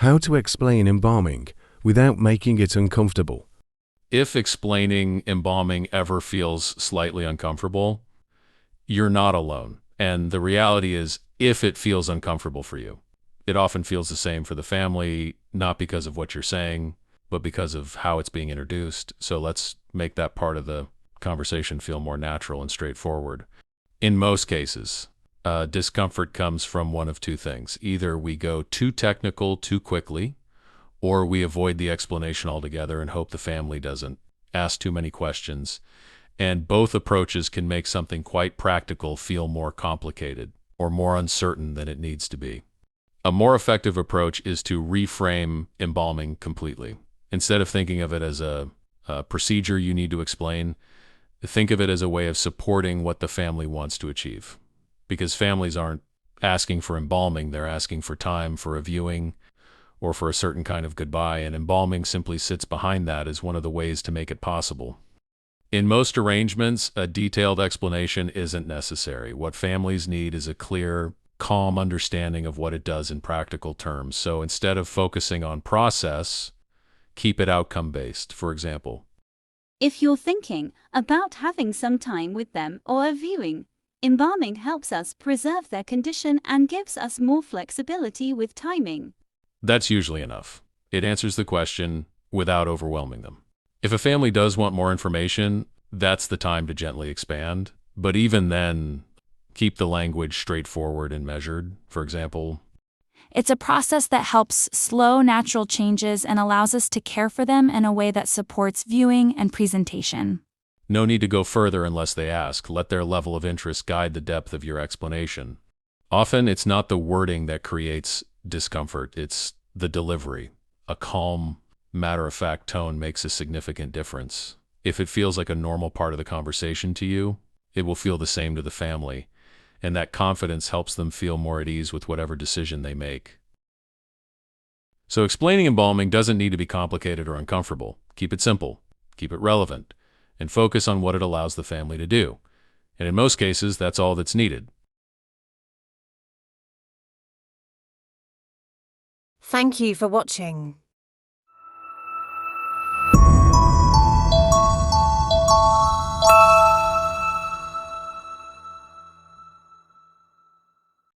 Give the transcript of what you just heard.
How to explain embalming without making it uncomfortable. If explaining embalming ever feels slightly uncomfortable, you're not alone. And the reality is, if it feels uncomfortable for you, it often feels the same for the family, not because of what you're saying, but because of how it's being introduced. So let's make that part of the conversation feel more natural and straightforward. In most cases, discomfort comes from one of two things. Either we go too technical too quickly, or we avoid the explanation altogether and hope the family doesn't ask too many questions. And both approaches can make something quite practical feel more complicated or more uncertain than it needs to be. A more effective approach is to reframe embalming completely. Instead of thinking of it as a procedure you need to explain, think of it as a way of supporting what the family wants to achieve. Because families aren't asking for embalming, they're asking for time for a viewing or for a certain kind of goodbye, and embalming simply sits behind that as one of the ways to make it possible. In most arrangements, a detailed explanation isn't necessary. What families need is a clear, calm understanding of what it does in practical terms. So instead of focusing on process, keep it outcome-based. For example, if you're thinking about having some time with them or a viewing, embalming helps us preserve their condition and gives us more flexibility with timing. that's usually enough. It answers the question without overwhelming them. If a family does want more information, that's the time to gently expand. But even then, keep the language straightforward and measured. For example, It's a process that helps slow natural changes and allows us to care for them in a way that supports viewing and presentation. no need to go further unless they ask. Let their level of interest guide the depth of your explanation. Often, it's not the wording that creates discomfort, it's the delivery. A calm, matter-of-fact tone makes a significant difference. If it feels like a normal part of the conversation to you, it will feel the same to the family, and that confidence helps them feel more at ease with whatever decision they make. So explaining embalming doesn't need to be complicated or uncomfortable. Keep it simple, keep it relevant, and focus on what it allows the family to do. And in most cases, that's all that's needed. Thank you for watching.